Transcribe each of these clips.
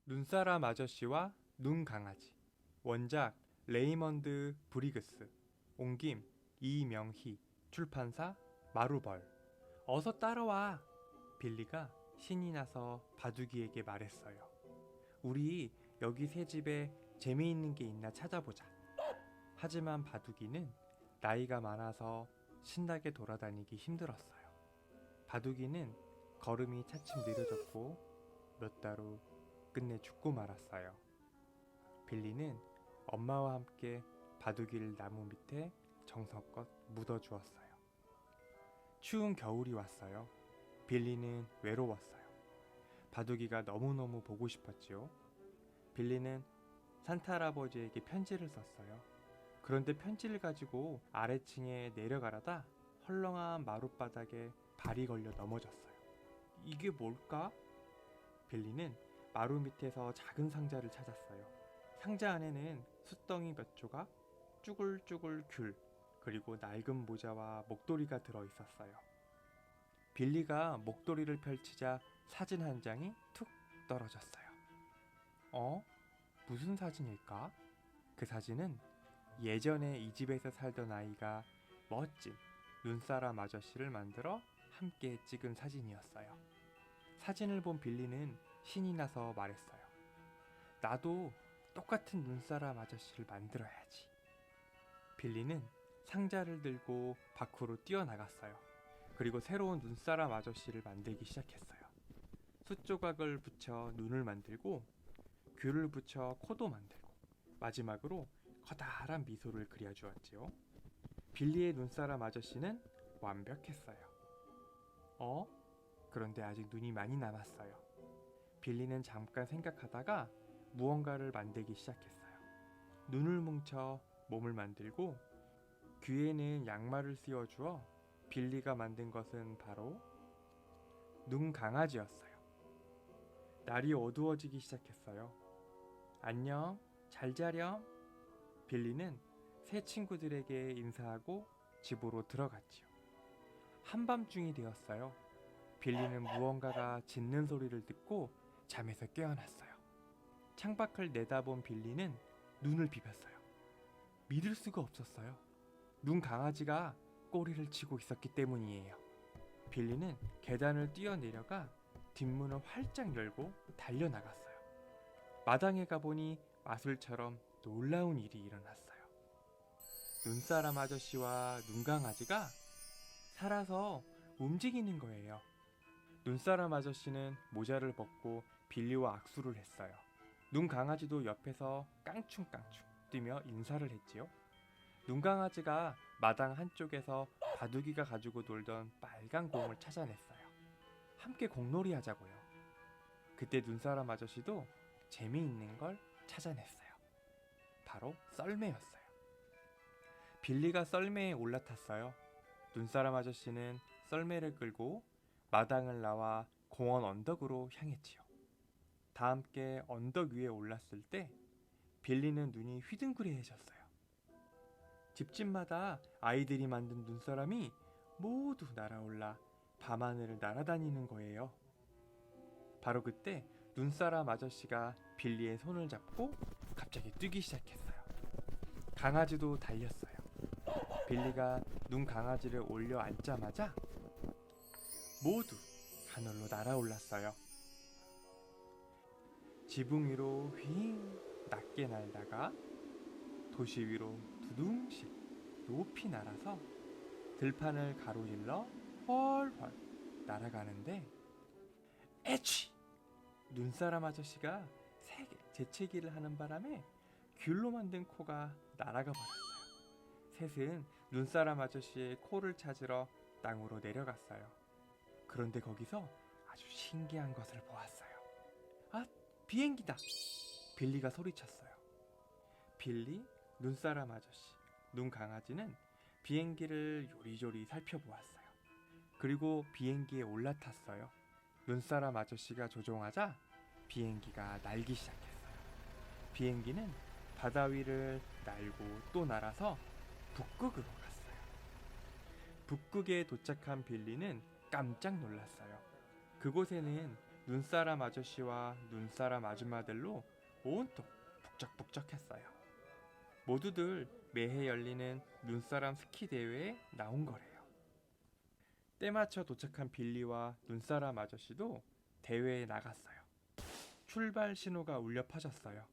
눈사람 아저씨와 눈강아지. 원작 레이먼드 브리그스. 옮김 이명희. 출판사 마루벌. 어서 따라와. 빌리가 신이 나서 바둑이에게 말했어요. 우리 여기 새 집에 재미있는 게 있나 찾아보자. 하지만 바둑이는 나이가 많아서 신나게 돌아다니기 힘들었어요. 바둑이는 걸음이 차츰 느려졌고 몇 달 후 끝내 죽고 말았어요. 빌리는 엄마와 함께 바둑이를 나무 밑에 정성껏 묻어주었어요. 추운 겨울이 왔어요. 빌리는 외로웠어요. 바둑이가 너무너무 보고 싶었지요. 빌리는 산타 할아버지에게 편지를 썼어요. 그런데 편지를 가지고 아래층에 내려가려다 헐렁한 마룻바닥에 발이 걸려 넘어졌어요. 이게 뭘까? 빌리는 마루 밑에서 작은 상자를 찾았어요. 상자 안에는 숫덩이 몇 조각, 쭈글쭈글 귤, 그리고 낡은 모자와 목도리가 들어 있었어요. 빌리가 목도리를 펼치자 사진 한 장이 툭 떨어졌어요. 어? 무슨 사진일까? 그 사진은 예전에 이 집에서 살던 아이가 멋진 눈사람 아저씨를 만들어 함께 찍은 사진이었어요. 사진을 본 빌리는 신이 나서 말했어요. 나도 똑같은 눈사람 아저씨를 만들어야지. 빌리는 상자를 들고 밖으로 뛰어나갔어요. 그리고 새로운 눈사람 아저씨를 만들기 시작했어요. 숫조각을 붙여 눈을 만들고 귤을 붙여 코도 만들고 마지막으로 커다란 미소를 그려주었지요. 빌리의 눈사람 아저씨는 완벽했어요. 그런데 아직 눈이 많이 남았어요. 빌리는 잠깐 생각하다가 무언가를 만들기 시작했어요. 눈을 뭉쳐 몸을 만들고 귀에는 양말을 씌워주어 빌리가 만든 것은 바로 눈 강아지였어요. 날이 어두워지기 시작했어요. 안녕, 잘 자렴. 빌리는 새 친구들에게 인사하고 집으로 들어갔지요. 한밤중이 되었어요. 빌리는 무언가가 짖는 소리를 듣고 잠에서 깨어났어요. 창밖을 내다본 빌리는 눈을 비볐어요. 믿을 수가 없었어요. 눈 강아지가 꼬리를 치고 있었기 때문이에요. 빌리는 계단을 뛰어내려가 뒷문을 활짝 열고 달려나갔어요. 마당에 가보니 마술처럼 놀라운 일이 일어났어요. 눈사람 아저씨와 눈강아지가 살아서 움직이는 거예요. 눈사람 아저씨는 모자를 벗고 빌리와 악수를 했어요. 눈강아지도 옆에서 깡충깡충 뛰며 인사를 했지요. 눈강아지가 마당 한쪽에서 바둑이가 가지고 놀던 빨간 공을 찾아냈어요. 함께 공놀이 하자고요. 그때 눈사람 아저씨도 재미있는 걸 찾아냈어요. 바로 썰매였어요. 빌리가 썰매에 올라탔어요. 눈사람 아저씨는 썰매를 끌고 마당을 나와 공원 언덕으로 향했지요. 다 함께 언덕 위에 올랐을 때 빌리는 눈이 휘둥그레해졌어요. 집집마다 아이들이 만든 눈사람이 모두 날아올라 밤하늘을 날아다니는 거예요. 바로 그때 눈사람 아저씨가 빌리의 손을 잡고 갑자기 뛰기 시작했어요. 강아지도 달렸어요. 빌리가 눈 강아지를 올려 앉자마자 모두 하늘로 날아올랐어요. 지붕 위로 휙 낮게 날다가 도시 위로 두둥실 높이 날아서 들판을 가로질러 훨훨 날아가는데 에취! 눈사람 아저씨가 세게 재채기를 하는 바람에 귤로 만든 코가 날아가 버렸어요. 셋은 눈사람 아저씨의 코를 찾으러 땅으로 내려갔어요. 그런데 거기서 아주 신기한 것을 보았어요. 아, 비행기다! 빌리가 소리쳤어요. 빌리, 눈사람 아저씨, 눈 강아지는 비행기를 요리조리 살펴보았어요. 그리고 비행기에 올라탔어요. 눈사람 아저씨가 조종하자 비행기가 날기 시작했어요. 비행기는 바다 위를 날고 또 날아서 북극으로 갔어요. 북극에 도착한 빌리는 깜짝 놀랐어요. 그곳에는 눈사람 아저씨와 눈사람 아줌마들로 온통 북적북적했어요. 모두들 매해 열리는 눈사람 스키 대회에 나온 거래요. 때맞춰 도착한 빌리와 눈사람 아저씨도 대회에 나갔어요. 출발 신호가 울려 퍼졌어요.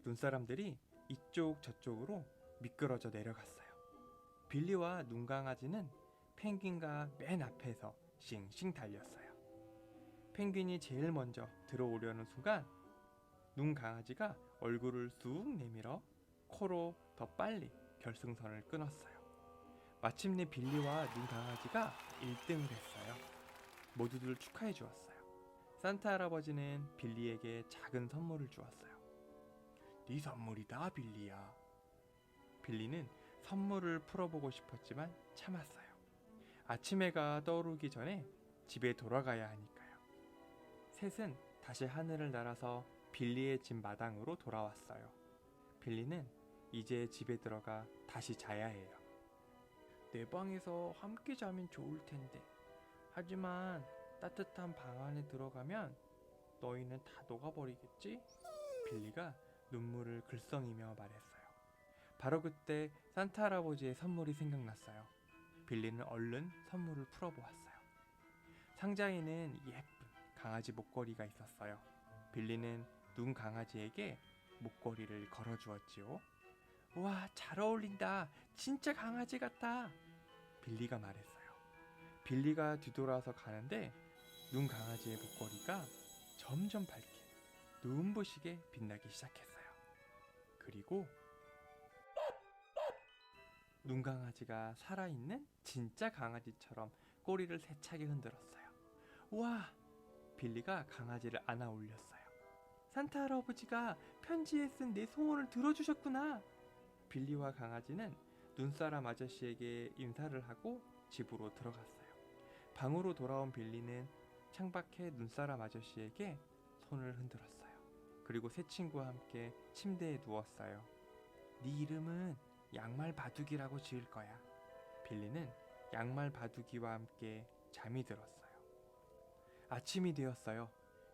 눈사람들이 이쪽 저쪽으로 미끄러져 내려갔어요. 빌리와 눈강아지는 펭귄과 맨 앞에서 싱싱 달렸어요. 펭귄이 제일 먼저 들어오려는 순간 눈강아지가 얼굴을 쑥 내밀어 코로 더 빨리 결승선을 끊었어요. 마침내 빌리와 눈강아지가 1등을 했어요. 모두들 축하해 주었어요. 산타 할아버지는 빌리에게 작은 선물을 주었어요. 네 선물이다, 빌리야. 빌리는 선물을 풀어보고 싶었지만 참았어요. 아침 해가 떠오르기 전에 집에 돌아가야 하니까요. 셋은 다시 하늘을 날아서 빌리의 집 마당으로 돌아왔어요. 빌리는 이제 집에 들어가 다시 자야 해요. 내 방에서 함께 자면 좋을 텐데. 하지만 따뜻한 방 안에 들어가면 너희는 다 녹아버리겠지? 빌리가 눈물을 글썽이며 말했어요. 바로 그때 산타 할아버지의 선물이 생각났어요. 빌리는 얼른 선물을 풀어보았어요. 상자에는 예쁜 강아지 목걸이가 있었어요. 빌리는 눈 강아지에게 목걸이를 걸어주었지요. 우와, 잘 어울린다. 진짜 강아지 같아. 빌리가 말했어요. 빌리가 뒤돌아서 가는데 눈 강아지의 목걸이가 점점 밝게 눈부시게 빛나기 시작했어요. 그리고 눈 강아지가 살아있는 진짜 강아지처럼 꼬리를 세차게 흔들었어요. 우와! 빌리가 강아지를 안아 올렸어요. 산타 할아버지가 편지에 쓴 내 소원을 들어주셨구나. 빌리와 강아지는 눈사람 아저씨에게 인사를 하고 집으로 들어갔어요. 방으로 돌아온 빌리는 창밖에 눈사람 아저씨에게 손을 흔들었어요. 그리고 새 친구와 함께 침대에 누웠어요. 네 이름은 양말 바둑이라고 지을 거야. 빌리는 양말 바둑이와 함께 잠이 들었어요. 아침이 되었어요.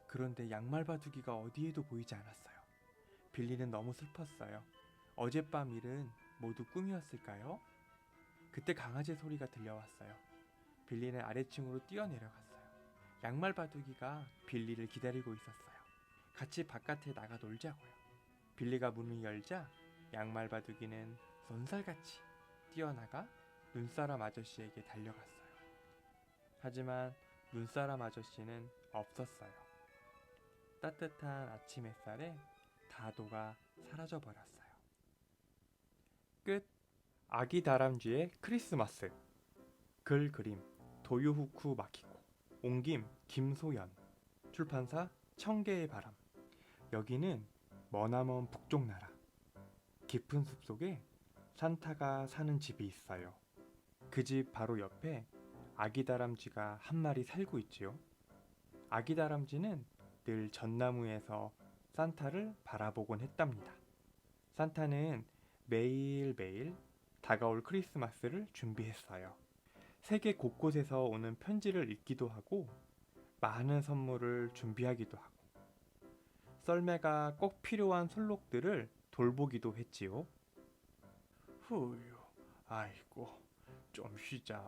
그런데 양말 바둑이가 어디에도 보이지 않았어요. 빌리는 너무 슬펐어요. 어젯밤 일은 모두 꿈이었을까요? 그때 강아지 소리가 들려왔어요. 빌리는 아래층으로 뛰어내려갔어요. 양말 바둑이가 빌리를 기다리고 있었어요. 같이 바깥에 나가 놀자고요. 빌리가 문을 열자 양말 바둑이는 쏜살같이 뛰어나가 눈사람 아저씨에게 달려갔어요. 하지만 눈사람 아저씨는 없었어요. 따뜻한 아침 햇살에 다 녹아 사라져 버렸어요. 끝. 아기 다람쥐의 크리스마스. 글 그림 도요후쿠 마키코. 옮김 김소연. 출판사 청개의 바람. 여기는 머나먼 북쪽 나라. 깊은 숲속에 산타가 사는 집이 있어요. 그 집 바로 옆에 아기 다람쥐가 한 마리 살고 있지요. 아기 다람쥐는 늘 전나무에서 산타를 바라보곤 했답니다. 산타는 매일매일 다가올 크리스마스를 준비했어요. 세계 곳곳에서 오는 편지를 읽기도 하고 많은 선물을 준비하기도 하고 썰매가 꼭 필요한 술록들을 돌보기도 했지요. 후유, 아이고, 좀 쉬자.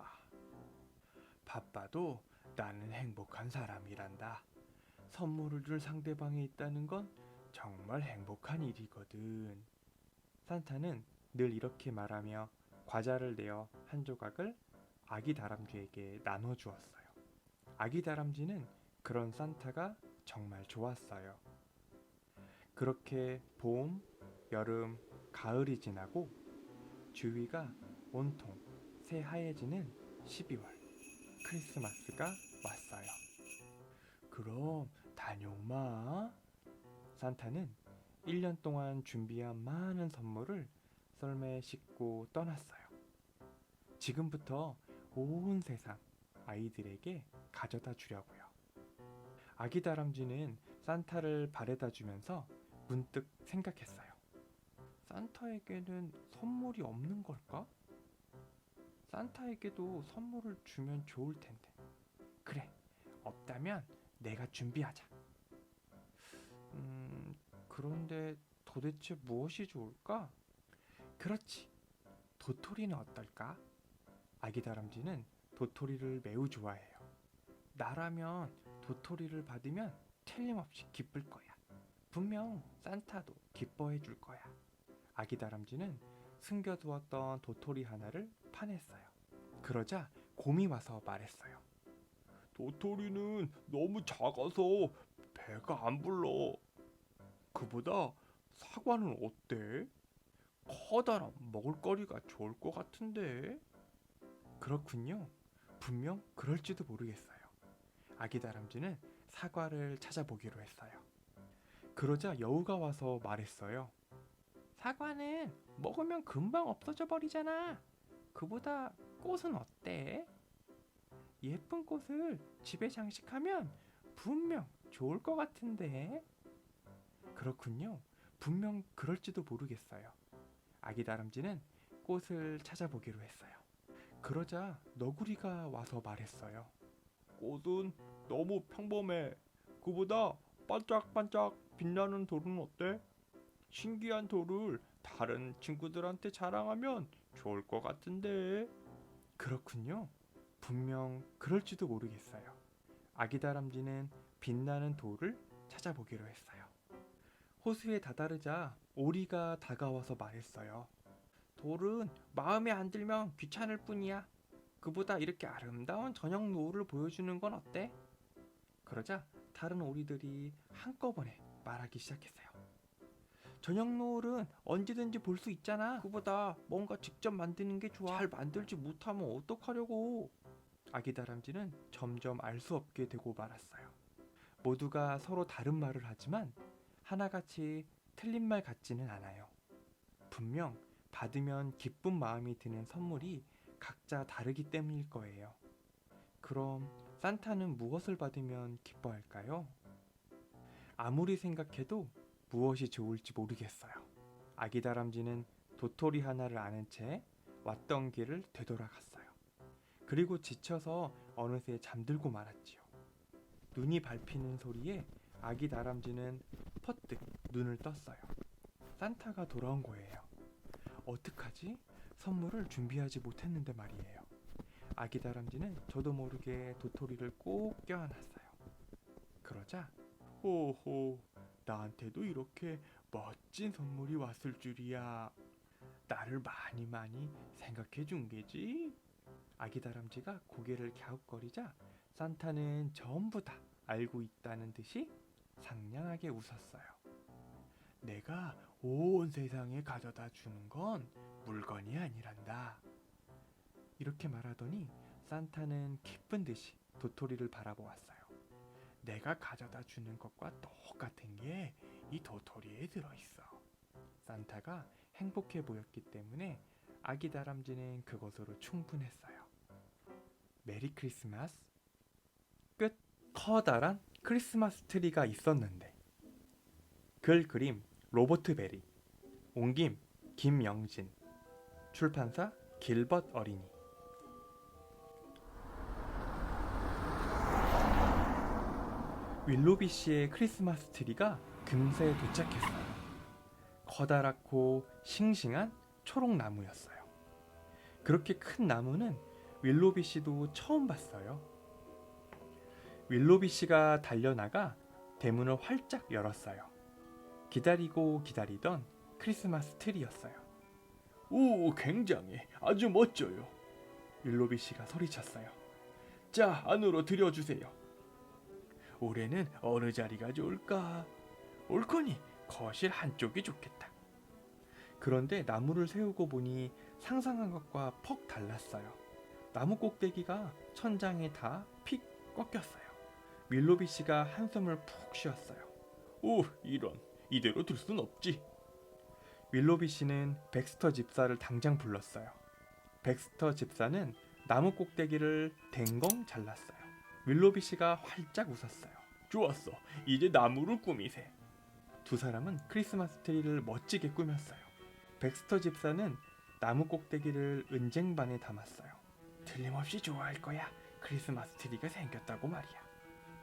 바빠도 나는 행복한 사람이란다. 선물을 줄 상대방이 있다는 건 정말 행복한 일이거든. 산타는 늘 이렇게 말하며 과자를 내어 한 조각을 아기 다람쥐에게 나눠주었어요. 아기 다람쥐는 그런 산타가 정말 좋았어요. 그렇게 봄, 여름, 가을이 지나고 주위가 온통 새하얘지는 12월 크리스마스가 왔어요. 그럼 다녀오마. 산타는 1년 동안 준비한 많은 선물을 썰매에 싣고 떠났어요. 지금부터 온 세상 아이들에게 가져다 주려고요. 아기 다람쥐는 산타를 바래다 주면서 문득 생각했어요. 산타에게는 선물이 없는 걸까? 산타에게도 선물을 주면 좋을 텐데. 그래, 없다면 내가 준비하자. 그런데 도대체 무엇이 좋을까? 그렇지. 도토리는 어떨까? 아기 다람쥐는 도토리를 매우 좋아해요. 나라면 도토리를 받으면 틀림없이 기쁠 거야. 분명 산타도 기뻐해 줄 거야. 아기 다람쥐는 숨겨두었던 도토리 하나를 파냈어요. 그러자 곰이 와서 말했어요. 도토리는 너무 작아서 배가 안 불러. 그보다 사과는 어때? 커다란 먹을거리가 좋을 것 같은데. 그렇군요. 분명 그럴지도 모르겠어요. 아기 다람쥐는 사과를 찾아보기로 했어요. 그러자 여우가 와서 말했어요. 사과는 먹으면 금방 없어져 버리잖아. 그보다 꽃은 어때? 예쁜 꽃을 집에 장식하면 분명 좋을 것 같은데. 그렇군요. 분명 그럴지도 모르겠어요. 아기 다람쥐는 꽃을 찾아보기로 했어요. 그러자 너구리가 와서 말했어요. 꽃은 너무 평범해. 그보다 반짝반짝 빛나는 돌은 어때? 신기한 돌을 다른 친구들한테 자랑하면 좋을 것 같은데. 그렇군요. 분명 그럴지도 모르겠어요. 아기 다람쥐는 빛나는 돌을 찾아보기로 했어요. 호수에 다다르자 오리가 다가와서 말했어요. 돌은 마음에 안 들면 귀찮을 뿐이야. 그보다 이렇게 아름다운 저녁 노을을 보여주는 건 어때? 그러자 다른 오리들이 한꺼번에 말하기 시작했어요. 저녁 노을은 언제든지 볼 수 있잖아. 그보다 뭔가 직접 만드는 게 좋아. 잘 만들지 못하면 어떡하려고. 아기 다람쥐는 점점 알 수 없게 되고 말았어요. 모두가 서로 다른 말을 하지만 하나같이 틀린 말 같지는 않아요. 분명 받으면 기쁜 마음이 드는 선물이 각자 다르기 때문일 거예요. 그럼 산타는 무엇을 받으면 기뻐할까요? 아무리 생각해도 무엇이 좋을지 모르겠어요. 아기 다람쥐는 도토리 하나를 안은 채 왔던 길을 되돌아갔어요. 그리고 지쳐서 어느새 잠들고 말았지요. 눈이 밟히는 소리에 아기 다람쥐는 퍼뜩 눈을 떴어요. 산타가 돌아온 거예요. 어떡하지? 선물을 준비하지 못했는데 말이에요. 아기 다람쥐는 저도 모르게 도토리를 꼭 껴안았어요. 그러자 호호, 나한테도 이렇게 멋진 선물이 왔을 줄이야. 나를 많이 생각해 준 게지? 아기 다람쥐가 고개를 갸웃거리자 산타는 전부 다 알고 있다는 듯이 상냥하게 웃었어요. 내가 온 세상에 가져다 주는 건 물건이 아니란다. 이렇게 말하더니 산타는 기쁜 듯이 도토리를 바라보았어요. 내가 가져다 주는 것과 똑같은 게 이 도토리에 들어있어. 산타가 행복해 보였기 때문에 아기 다람쥐는 그것으로 충분했어요. 메리 크리스마스. 끝. 커다란 크리스마스 트리가 있었는데. 글 그림 로버트 베리, 옮김 김영진, 출판사 길벗 어린이. 윌로비 씨의 크리스마스 트리가 금세 도착했어요. 커다랗고 싱싱한 초록 나무였어요. 그렇게 큰 나무는 윌로비 씨도 처음 봤어요. 윌로비 씨가 달려나가 대문을 활짝 열었어요. 기다리고 기다리던 크리스마스 트리였어요. 오, 굉장해. 아주 멋져요. 윌로비 씨가 소리쳤어요. 자, 안으로 들여주세요. 올해는 어느 자리가 좋을까? 옳거니 거실 한쪽이 좋겠다. 그런데 나무를 세우고 보니 상상한 것과 퍽 달랐어요. 나무 꼭대기가 천장에 다 픽 꺾였어요. 윌로비 씨가 한숨을 푹 쉬었어요. 오, 이런. 이대로 둘 순 없지. 윌로비 씨는 백스터 집사를 당장 불렀어요. 백스터 집사는 나무 꼭대기를 댕공 잘랐어요. 윌로비 씨가 활짝 웃었어요. 좋았어. 이제 나무로 꾸미세. 두 사람은 크리스마스 트리를 멋지게 꾸몄어요. 백스터 집사는 나무 꼭대기를 은쟁반에 담았어요. 틀림없이 좋아할 거야. 크리스마스 트리가 생겼다고 말이야.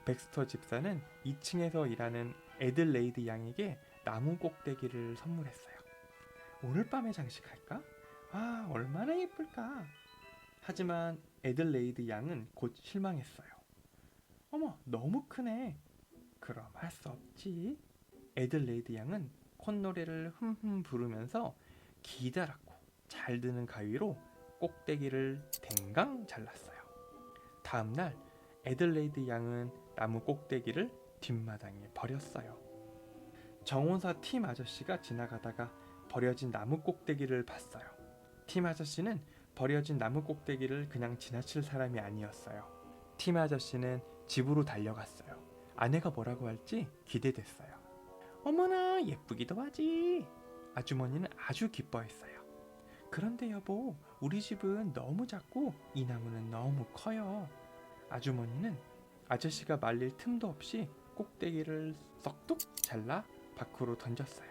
백스터 집사는 2층에서 일하는 애들레이드 양에게 나무 꼭대기를 선물했어요. 오늘 밤에 장식할까? 아, 얼마나 예쁠까? 하지만 애들레이드 양은 곧 실망했어요. 어머, 너무 크네. 그럼 할 수 없지. 애들레이드 양은 콧노래를 흠흠 부르면서 기다랗고 잘 드는 가위로 꼭대기를 댕강 잘랐어요. 다음날 애들레이드 양은 나무 꼭대기를 뒷마당에 버렸어요. 정원사 팀 아저씨가 지나가다가 버려진 나무 꼭대기를 봤어요. 팀 아저씨는 버려진 나무 꼭대기를 그냥 지나칠 사람이 아니었어요. 팀 아저씨는 집으로 달려갔어요. 아내가 뭐라고 할지 기대됐어요. 어머나, 예쁘기도 하지. 아주머니는 아주 기뻐했어요. 그런데 여보, 우리 집은 너무 작고 이 나무는 너무 커요. 아주머니는 아저씨가 말릴 틈도 없이 꼭대기를 썩둑 잘라 밖으로 던졌어요.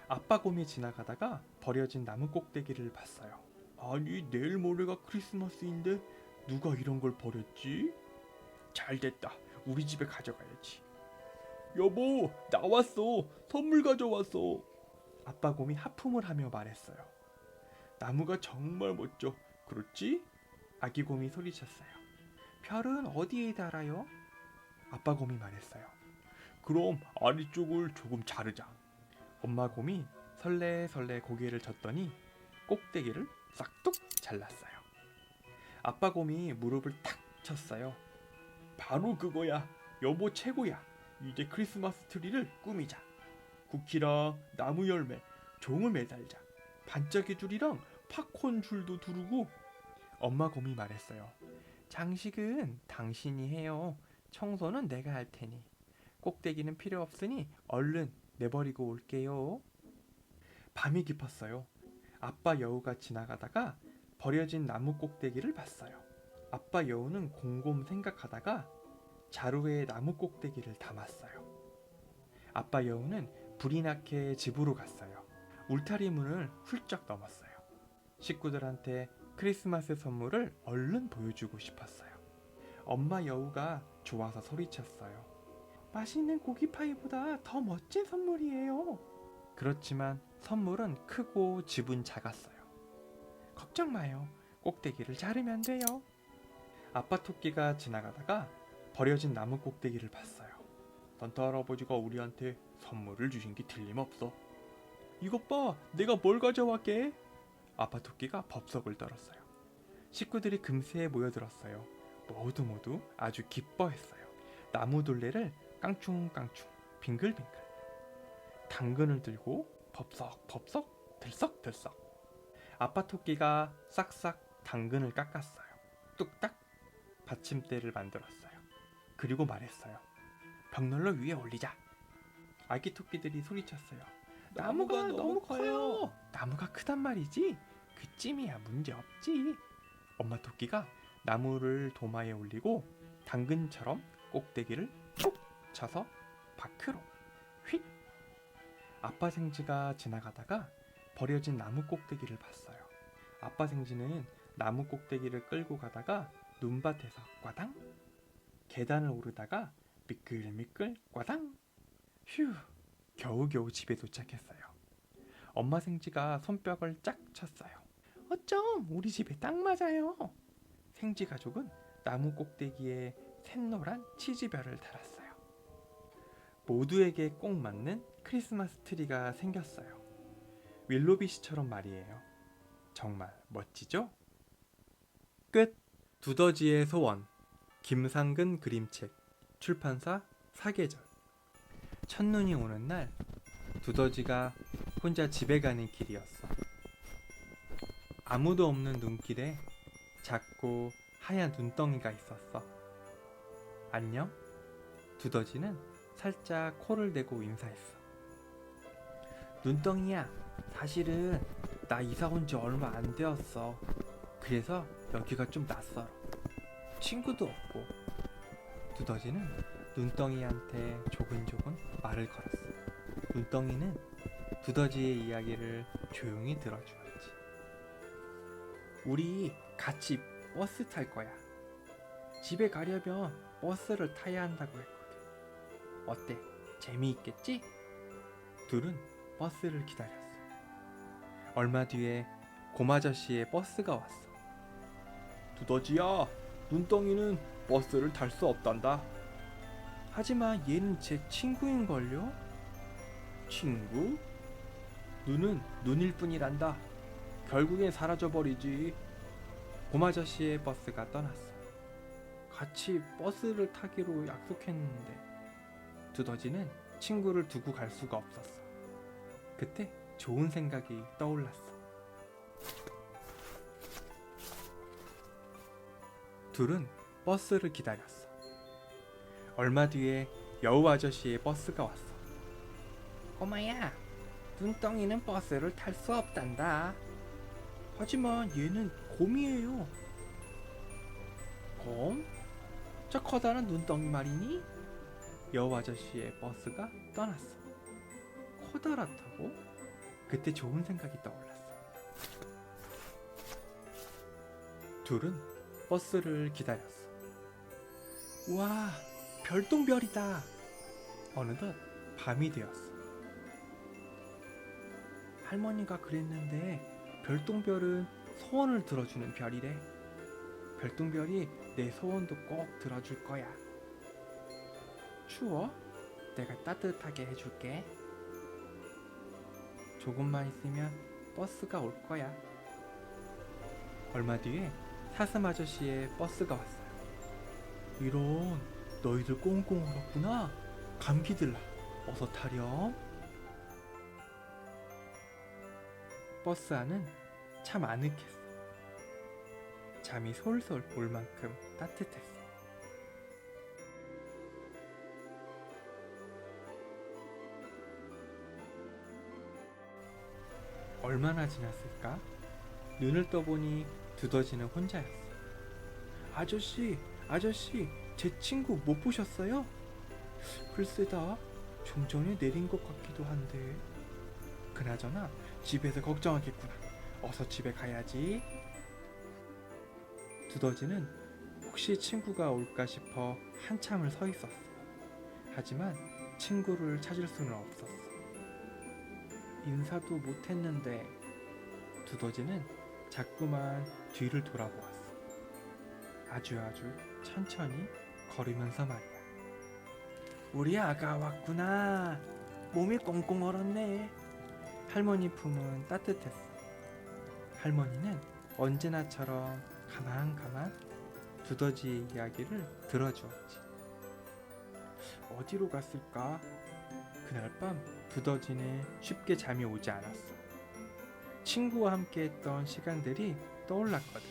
아빠 곰이 지나가다가 버려진 나무 꼭대기를 봤어요. 아니, 내일 모레가 크리스마스인데 누가 이런 걸 버렸지? 잘됐다. 우리 집에 가져가야지. 여보, 나왔어. 선물 가져왔어. 아빠 곰이 하품을 하며 말했어요. 나무가 정말 멋져. 그렇지? 아기 곰이 소리쳤어요. 별은 어디에 달아요? 아빠 곰이 말했어요. 그럼 아래쪽을 조금 자르자. 엄마 곰이 설레설레 고개를 젓더니 꼭대기를 싹둑 잘랐어요. 아빠 곰이 무릎을 탁 쳤어요. 바로 그거야. 여보 최고야. 이제 크리스마스 트리를 꾸미자. 쿠키랑 나무 열매, 종을 매달자. 반짝이 줄이랑 팝콘 줄도 두르고. 엄마 곰이 말했어요. 장식은 당신이 해요. 청소는 내가 할 테니. 꼭대기는 필요 없으니 얼른 내버리고 올게요. 밤이 깊었어요. 아빠 여우가 지나가다가 버려진 나무 꼭대기를 봤어요. 아빠 여우는 곰곰 생각하다가 자루에 나무 꼭대기를 담았어요. 아빠 여우는 불이 나게 집으로 갔어요. 울타리 문을 훌쩍 넘었어요. 식구들한테 크리스마스 선물을 얼른 보여주고 싶었어요. 엄마 여우가 좋아서 소리쳤어요. 맛있는 고기파이보다 더 멋진 선물이에요. 그렇지만 선물은 크고 집은 작았어요. 걱정 마요. 꼭대기를 자르면 돼요. 아빠 토끼가 지나가다가 버려진 나무 꼭대기를 봤어요. 산타 할아버지가 우리한테 선물을 주신 게 틀림없어. 이것 봐, 내가 뭘 가져왔게? 아빠 토끼가 법석을 떨었어요. 식구들이 금세 모여들었어요. 모두 아주 기뻐했어요. 나무 둘레를 깡충깡충 빙글빙글. 당근을 들고 법석법석 들썩들썩. 아빠 토끼가 싹싹 당근을 깎았어요. 뚝딱 받침대를 만들었어요. 그리고 말했어요. 벽난로 위에 올리자. 아기 토끼들이 소리쳤어요. 나무가 너무 커요. 나무가 크단 말이지. 그쯤이야 문제없지. 엄마 토끼가 나무를 도마에 올리고 당근처럼 꼭대기를 쭉 쳐서 밖으로 휙. 아빠 생지가 지나가다가 버려진 나무 꼭대기를 봤어요. 아빠 생지는 나무 꼭대기를 끌고 가다가 눈밭에서 꽈당, 계단을 오르다가 미끌미끌 꽈당. 휴, 겨우겨우 집에 도착했어요. 엄마 생지가 손뼉을 짝 쳤어요. 어쩜 우리 집에 딱 맞아요. 생지 가족은 나무 꼭대기에 샛노란 치즈별을 달았어요. 모두에게 꼭 맞는 크리스마스 트리가 생겼어요. 윌로비씨처럼 말이에요. 정말 멋지죠? 끝. 두더지의 소원. 김상근 그림책. 출판사 사계절. 첫눈이 오는 날 두더지가 혼자 집에 가는 길이었어. 아무도 없는 눈길에 작고 하얀 눈덩이가 있었어. 안녕? 두더지는 살짝 코를 대고 인사했어. 눈덩이야, 사실은 나 이사 온 지 얼마 안 되었어. 그래서 여기가 좀 낯설어. 친구도 없고. 두더지는 눈덩이한테 조근조근 말을 걸었어. 눈덩이는 두더지의 이야기를 조용히 들어주었지. 우리 같이 버스 탈 거야. 집에 가려면 버스를 타야 한다고 했거든. 어때? 재미있겠지? 둘은 버스를 기다렸어. 얼마 뒤에 곰아저씨의 버스가 왔어. 두더지야, 눈덩이는 버스를 탈 수 없단다. 하지만 얘는 제 친구인걸요? 친구? 눈은 눈일 뿐이란다. 결국엔 사라져버리지. 곰아저씨의 버스가 떠났어. 같이 버스를 타기로 약속했는데 두더지는 친구를 두고 갈 수가 없었어. 그때 좋은 생각이 떠올랐어. 둘은 버스를 기다렸어. 얼마 뒤에 여우 아저씨의 버스가 왔어. 꼬마야, 눈덩이는 버스를 탈 수 없단다. 하지만 얘는 곰이에요. 곰? 저 커다란 눈덩이 말이니? 여우 아저씨의 버스가 떠났어. 커다랗다고? 그때 좋은 생각이 떠올랐어. 둘은 버스를 기다렸어. 우와, 별똥별이다. 어느덧 밤이 되었어. 할머니가 그랬는데 별똥별은 소원을 들어주는 별이래. 별똥별이 내 소원도 꼭 들어줄 거야. 추워? 내가 따뜻하게 해줄게. 조금만 있으면 버스가 올 거야. 얼마 뒤에 사슴 아저씨의 버스가 왔어요. 이런, 너희들 꽁꽁 얼었구나. 감기 들라. 어서 타렴. 버스 안은 참 아늑했어. 잠이 솔솔 올 만큼 따뜻했어. 얼마나 지났을까? 눈을 떠보니 두더지는 혼자였어. 아저씨, 제 친구 못 보셨어요? 글쎄다, 좀 전에 내린 것 같기도 한데. 그나저나 집에서 걱정하겠구나. 어서 집에 가야지. 두더지는 혹시 친구가 올까 싶어 한참을 서 있었어. 하지만 친구를 찾을 수는 없었어. 인사도 못했는데. 두더지는 자꾸만 뒤를 돌아보았어. 아주 천천히 걸으면서 말이야. 우리 아가 왔구나. 몸이 꽁꽁 얼었네. 할머니 품은 따뜻했어. 할머니는 언제나처럼 가만 두더지의 이야기를 들어주었지. 어디로 갔을까? 그날 밤 두더지는 쉽게 잠이 오지 않았어. 친구와 함께 했던 시간들이 떠올랐거든.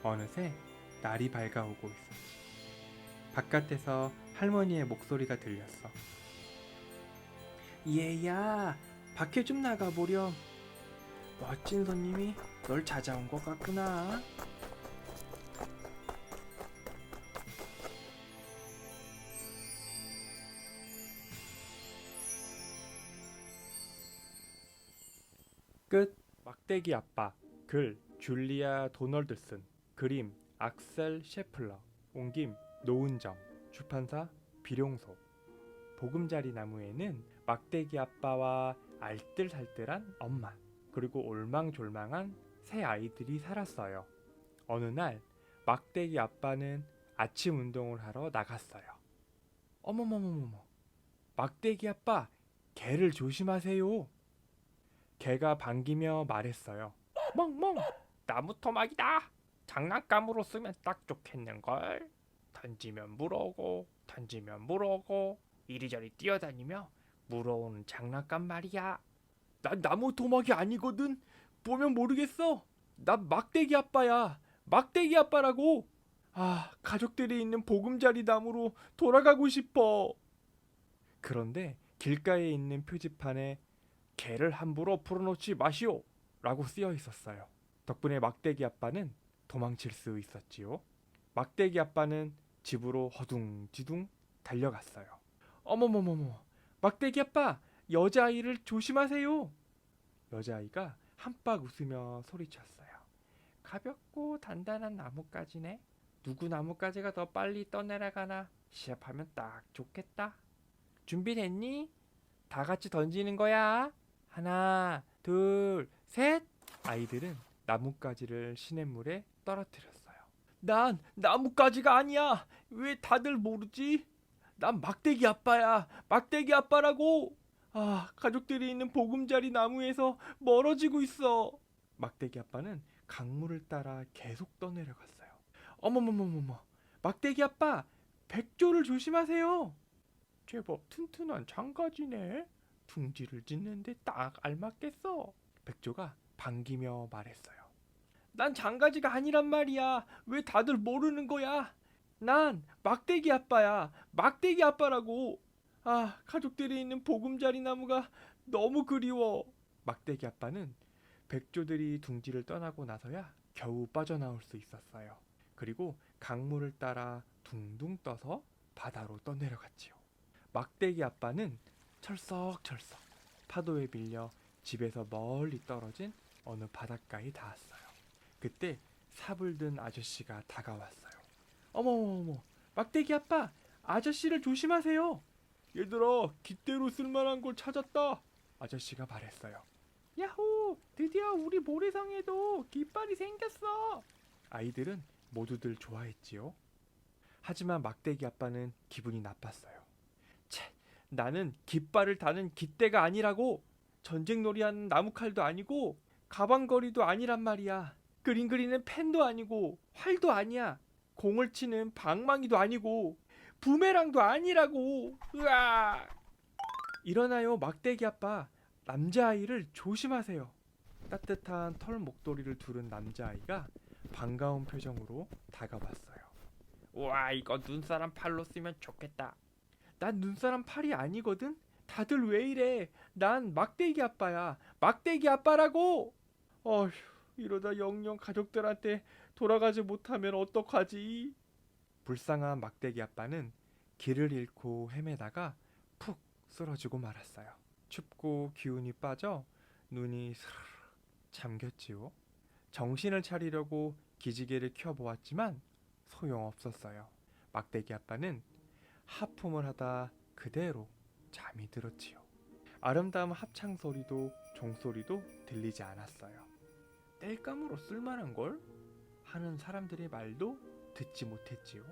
어느새 날이 밝아오고 있었지. 바깥에서 할머니의 목소리가 들렸어. 얘야, 밖에 좀 나가보렴. 멋진 손님이 널 찾아온 것 같구나. 끝. 막대기 아빠. 글 줄리아 도널드슨. 그림 악셀 셰플러. 옮김 노은정. 출판사 비룡소. 보금자리 나무에는 막대기 아빠와 알뜰살뜰한 엄마, 그리고 올망졸망한 새 아이들이 살았어요. 어느 날 막대기 아빠는 아침 운동을 하러 나갔어요. 어머머머머머, 막대기 아빠, 개를 조심하세요. 개가 반기며 말했어요. 멍멍, 나무 토막이다. 장난감으로 쓰면 딱 좋겠는걸. 던지면 물어오고 던지면 물어오고 이리저리 뛰어다니며 물어오는 장난감 말이야. 난 나무 토막이 아니거든. 보면 모르겠어. 난 막대기 아빠야. 막대기 아빠라고. 아, 가족들이 있는 보금자리 나무로 돌아가고 싶어. 그런데 길가에 있는 표지판에 개를 함부로 풀어놓지 마시오 라고 쓰여 있었어요. 덕분에 막대기 아빠는 도망칠 수 있었지요. 막대기 아빠는 집으로 허둥지둥 달려갔어요. 어머머머머, 막대기 아빠, 여자아이를 조심하세요. 여자아이가 한박 웃으며 소리쳤어요. 가볍고 단단한 나뭇가지네. 누구 나뭇가지가 더 빨리 떠내려가나 시합하면 딱 좋겠다. 준비됐니? 다 같이 던지는 거야. 하나, 둘, 셋. 아이들은 나뭇가지를 시냇물에 떨어뜨렸어요. 난 나뭇가지가 아니야. 왜 다들 모르지? 난 막대기 아빠야. 막대기 아빠라고. 아, 가족들이 있는 보금자리 나무에서 멀어지고 있어. 막대기 아빠는 강물을 따라 계속 떠내려갔어요. 어머머머머머. 막대기 아빠, 백조를 조심하세요. 제법 튼튼한 장가지네. 둥지를 짓는데 딱 알맞겠어. 백조가 반기며 말했어요. 난 장가지가 아니란 말이야. 왜 다들 모르는 거야? 난 막대기 아빠야. 막대기 아빠라고. 아, 가족들이 있는 보금자리 나무가 너무 그리워. 막대기 아빠는 백조들이 둥지를 떠나고 나서야 겨우 빠져나올 수 있었어요. 그리고 강물을 따라 둥둥 떠서 바다로 떠내려갔지요. 막대기 아빠는 철썩철썩 파도에 밀려 집에서 멀리 떨어진 어느 바닷가에 닿았어요. 그때 삽을 든 아저씨가 다가왔어요. 어머머머, 막대기 아빠, 아저씨를 조심하세요. 얘들아, 깃대로 쓸만한 걸 찾았다. 아저씨가 말했어요. 야호, 드디어 우리 모래성에도 깃발이 생겼어. 아이들은 모두들 좋아했지요. 하지만 막대기 아빠는 기분이 나빴어요. 채, 나는 깃발을 다는 깃대가 아니라고. 전쟁놀이하는 나무칼도 아니고 가방거리도 아니란 말이야. 그림 그리는 펜도 아니고 활도 아니야. 공을 치는 방망이도 아니고 부메랑도 아니라고. 으아! 일어나요, 막대기 아빠. 남자아이를 조심하세요. 따뜻한 털 목도리를 두른 남자아이가 반가운 표정으로 다가왔어요. 우와, 이거 눈사람 팔로 쓰면 좋겠다. 난 눈사람 팔이 아니거든. 다들 왜 이래? 난 막대기 아빠야. 막대기 아빠라고. 어휴, 이러다 영영 가족들한테 돌아가지 못하면 어떡하지? 불쌍한 막대기 아빠는 길을 잃고 헤매다가 푹 쓰러지고 말았어요. 춥고 기운이 빠져 눈이 스르르 잠겼지요. 정신을 차리려고 기지개를 켜보았지만 소용없었어요. 막대기 아빠는 하품을 하다 그대로 잠이 들었지요. 아름다운 합창 소리도 종소리도 들리지 않았어요. 땔감으로 쓸만한 걸 하는 사람들의 말도 듣지 못했지요.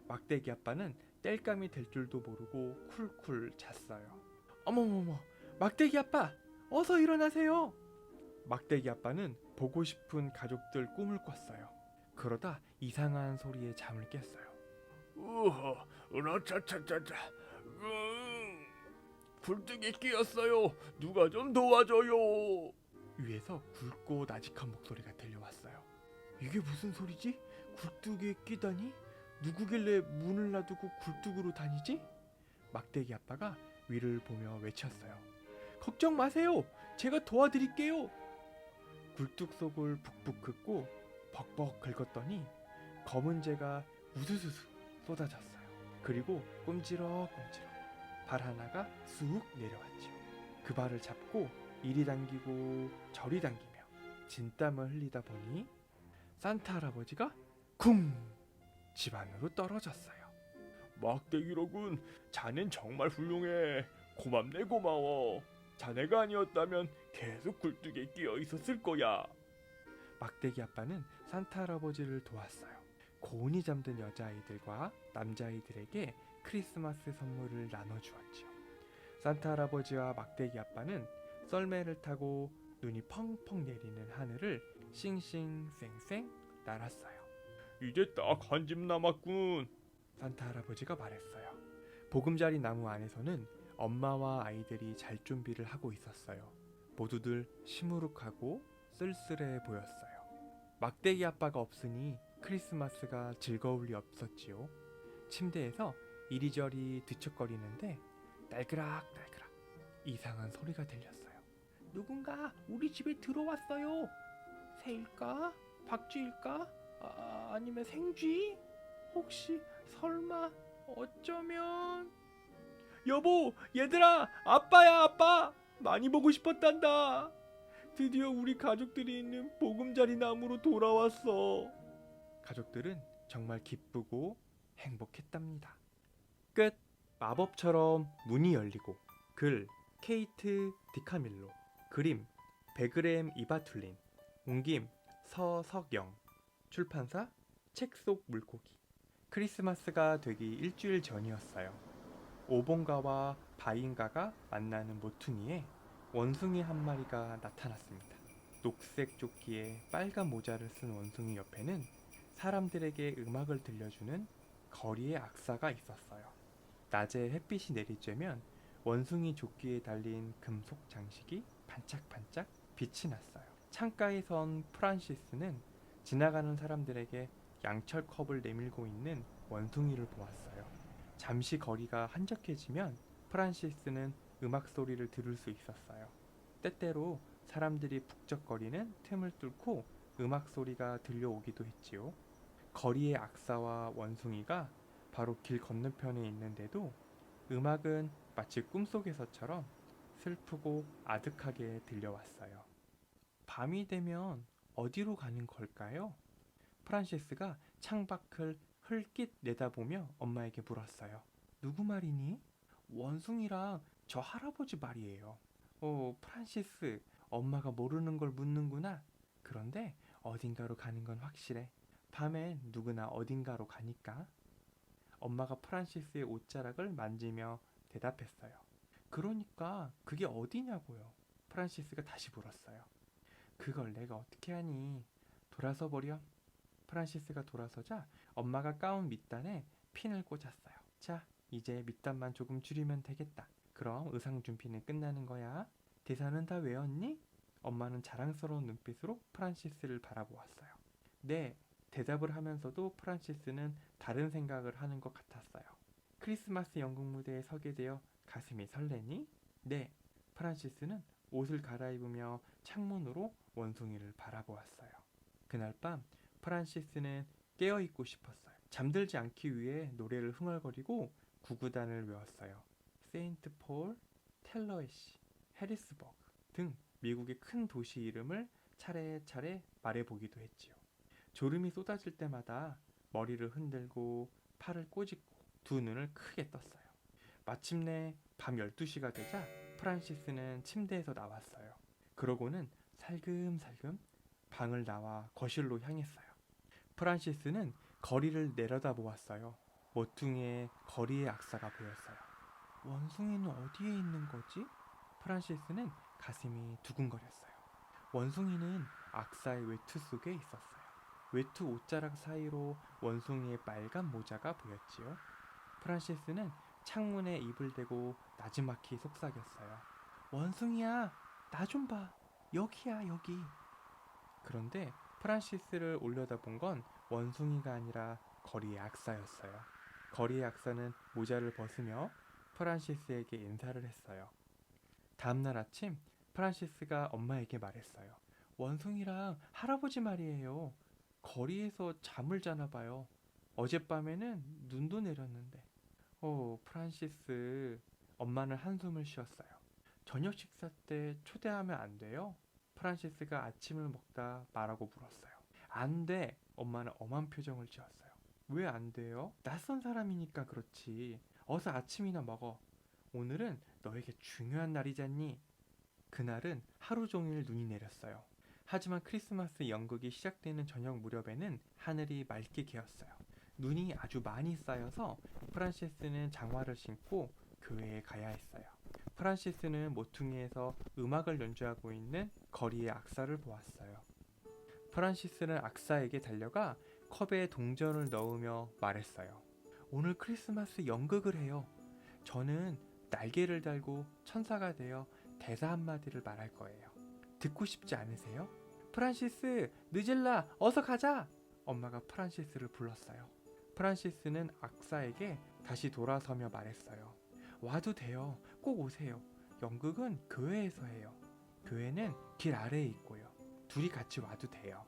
막대기 아빠는 땔감이 될 줄도 모르고 쿨쿨 잤어요. 어머머머, 막대기 아빠, 어서 일어나세요. 막대기 아빠는 보고 싶은 가족들 꿈을 꿨어요. 그러다 이상한 소리에 잠을 깼어요. 우허, 으라차차차차, 굴뚝에 끼었어요. 누가 좀 도와줘요. 위에서 굵고 나직한 목소리가 들려왔어요. 이게 무슨 소리지? 굴뚝에 끼다니? 누구길래 문을 놔두고 굴뚝으로 다니지? 막대기 아빠가 위를 보며 외쳤어요. 걱정 마세요. 제가 도와드릴게요. 굴뚝 속을 북북 긁고 벅벅 긁었더니 검은 재가 우수수수 쏟아졌어요. 그리고 꼼지럭꼼지럭 발 하나가 쑥 내려왔지요. 그 발을 잡고 이리 당기고 저리 당기며 진땀을 흘리다 보니 산타 할아버지가 쿵! 집 안으로 떨어졌어요. 막대기로군, 자넨 정말 훌륭해. 고맙네, 고마워. 자네가 아니었다면 계속 굴뚝에 끼어 있었을 거야. 막대기 아빠는 산타 할아버지를 도왔어요. 고온이 잠든 여자아이들과 남자아이들에게 크리스마스 선물을 나눠주었지요. 산타 할아버지와 막대기 아빠는 썰매를 타고 눈이 펑펑 내리는 하늘을 싱싱쌩쌩 날았어요. 이제 딱 한 집 남았군. 산타 할아버지가 말했어요. 보금자리 나무 안에서는 엄마와 아이들이 잘 준비를 하고 있었어요. 모두들 시무룩하고 쓸쓸해 보였어요. 막대기 아빠가 없으니 크리스마스가 즐거울 리 없었지요. 침대에서 이리저리 뒤척거리는데 딸그락딸그락 이상한 소리가 들렸어요. 누군가 우리 집에 들어왔어요. 새일까? 박쥐일까? 아니면 생쥐? 혹시 설마 어쩌면... 여보, 얘들아, 아빠야, 아빠. 많이 보고 싶었단다. 드디어 우리 가족들이 있는 보금자리 나무로 돌아왔어. 가족들은 정말 기쁘고 행복했답니다. 끝! 마법처럼 문이 열리고. 글 케이트 디카밀로. 그림 베그램 이바툴린. 옮김 서석영. 출판사 책 속 물고기. 크리스마스가 되기 일주일 전이었어요. 오봉가와 바인가가 만나는 모퉁이에 원숭이 한 마리가 나타났습니다. 녹색 조끼에 빨간 모자를 쓴 원숭이 옆에는 사람들에게 음악을 들려주는 거리의 악사가 있었어요. 낮에 햇빛이 내리쬐면 원숭이 조끼에 달린 금속 장식이 반짝반짝 빛이 났어요. 창가에 선 프란시스는 지나가는 사람들에게 양철컵을 내밀고 있는 원숭이를 보았어요. 잠시 거리가 한적해지면 프란시스는 음악 소리를 들을 수 있었어요. 때때로 사람들이 북적거리는 틈을 뚫고 음악 소리가 들려오기도 했지요. 거리의 악사와 원숭이가 바로 길 건너편에 있는데도 음악은 마치 꿈속에서처럼 슬프고 아득하게 들려왔어요. 밤이 되면 어디로 가는 걸까요? 프란시스가 창밖을 흘낏 내다보며 엄마에게 물었어요. 누구 말이니? 원숭이랑 저 할아버지 말이에요. 오, 프란시스, 엄마가 모르는 걸 묻는구나. 그런데 어딘가로 가는 건 확실해. 밤엔 누구나 어딘가로 가니까. 엄마가 프란시스의 옷자락을 만지며 대답했어요. 그러니까 그게 어디냐고요? 프란시스가 다시 물었어요. 그걸 내가 어떻게 하니? 돌아서 버려. 프란시스가 돌아서자 엄마가 가운 밑단에 핀을 꽂았어요. 자, 이제 밑단만 조금 줄이면 되겠다. 그럼 의상 준비는 끝나는 거야. 대사는 다 외웠니? 엄마는 자랑스러운 눈빛으로 프란시스를 바라보았어요. 네, 대답을 하면서도 프란시스는 다른 생각을 하는 것 같았어요. 크리스마스 연극 무대에 서게 되어 가슴이 설레니? 네, 프란시스는 옷을 갈아입으며 창문으로 원숭이를 바라보았어요. 그날 밤 프란시스는 깨어있고 싶었어요. 잠들지 않기 위해 노래를 흥얼거리고 구구단을 외웠어요. 세인트 폴, 텔러에시, 해리스버그 등 미국의 큰 도시 이름을 차례차례 말해보기도 했지요. 졸음이 쏟아질 때마다 머리를 흔들고 팔을 꼬집고 두 눈을 크게 떴어요. 마침내 밤 12시가 되자 프란시스는 침대에서 나왔어요. 그러고는 살금살금 방을 나와 거실로 향했어요. 프란시스는 거리를 내려다보았어요. 모퉁이에 거리의 악사가 보였어요. 원숭이는 어디에 있는 거지? 프란시스는 가슴이 두근거렸어요. 원숭이는 악사의 외투 속에 있었어요. 외투 옷자락 사이로 원숭이의 빨간 모자가 보였지요. 프란시스는 창문에 입을 대고 나지막히 속삭였어요. 원숭이야, 나 좀 봐. 여기야, 여기. 그런데 프란시스를 올려다본 건 원숭이가 아니라 거리의 악사였어요. 거리의 악사는 모자를 벗으며 프란시스에게 인사를 했어요. 다음날 아침 프란시스가 엄마에게 말했어요. 원숭이랑 할아버지 말이에요. 거리에서 잠을 자나 봐요. 어젯밤에는 눈도 내렸는데. 프란시스. 엄마는 한숨을 쉬었어요. 저녁 식사 때 초대하면 안 돼요? 프란시스가 아침을 먹다 말하고 물었어요. 안 돼. 엄마는 엄한 표정을 지었어요. 왜 안 돼요? 낯선 사람이니까 그렇지. 어서 아침이나 먹어. 오늘은 너에게 중요한 날이잖니. 그날은 하루 종일 눈이 내렸어요. 하지만 크리스마스 연극이 시작되는 저녁 무렵에는 하늘이 맑게 개었어요. 눈이 아주 많이 쌓여서 프란시스는 장화를 신고 교회에 가야 했어요. 프란시스는 모퉁이에서 음악을 연주하고 있는 거리의 악사를 보았어요. 프란시스는 악사에게 달려가 컵에 동전을 넣으며 말했어요. 오늘 크리스마스 연극을 해요. 저는 날개를 달고 천사가 되어 대사 한마디를 말할 거예요. 듣고 싶지 않으세요? 프란시스, 늦을라, 어서 가자! 엄마가 프란시스를 불렀어요. 프란시스는 악사에게 다시 돌아서며 말했어요. 와도 돼요. 꼭 오세요. 연극은 교회에서 해요. 교회는 길 아래에 있고요. 둘이 같이 와도 돼요.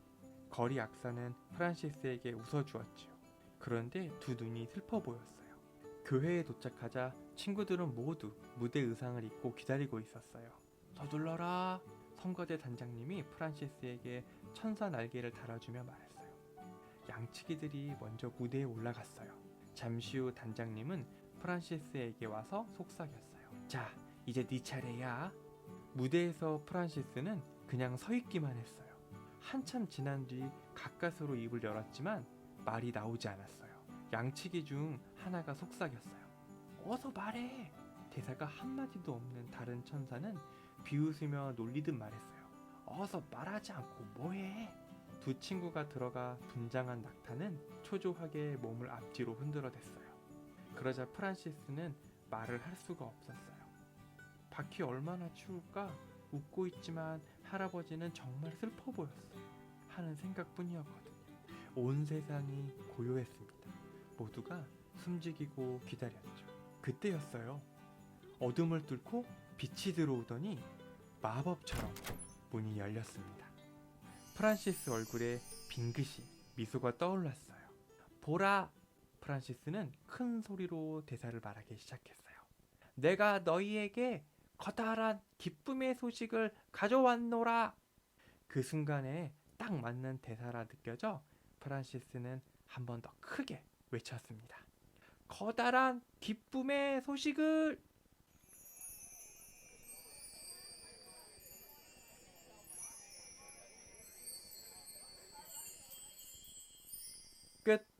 거리 악사는 프란시스에게 웃어주었지요. 그런데 두 눈이 슬퍼 보였어요. 교회에 도착하자 친구들은 모두 무대 의상을 입고 기다리고 있었어요. 서둘러라. 성가대 단장님이 프란시스에게 천사 날개를 달아주며 말했어요. 양치기들이 먼저 무대에 올라갔어요. 잠시 후 단장님은 프란시스에게 와서 속삭였어요. 자, 이제 네 차례야. 무대에서 프란시스는 그냥 서 있기만 했어요. 한참 지난 뒤 가까스로 입을 열었지만 말이 나오지 않았어요. 양치기 중 하나가 속삭였어요. 어서 말해. 대사가 한마디도 없는 다른 천사는 비웃으며 놀리듯 말했어요. 어서 말하지 않고 뭐해? 두 친구가 들어가 분장한 낙타는 초조하게 몸을 앞뒤로 흔들어댔어요. 그러자 프란시스는 말을 할 수가 없었어요. 밖이 얼마나 추울까? 웃고 있지만 할아버지는 정말 슬퍼 보였어 하는 생각뿐이었거든요. 온 세상이 고요했습니다. 모두가 숨죽이고 기다렸죠. 그때였어요. 어둠을 뚫고 빛이 들어오더니 마법처럼 문이 열렸습니다. 프란시스 얼굴에 빙긋이 미소가 떠올랐어요. 보라! 프란시스는 큰 소리로 대사를 말하기 시작했어요. 내가 너희에게 커다란 기쁨의 소식을 가져왔노라. 그 순간에 딱 맞는 대사라 느껴져 프란시스는 한 번 더 크게 외쳤습니다. 커다란 기쁨의 소식을! 끝.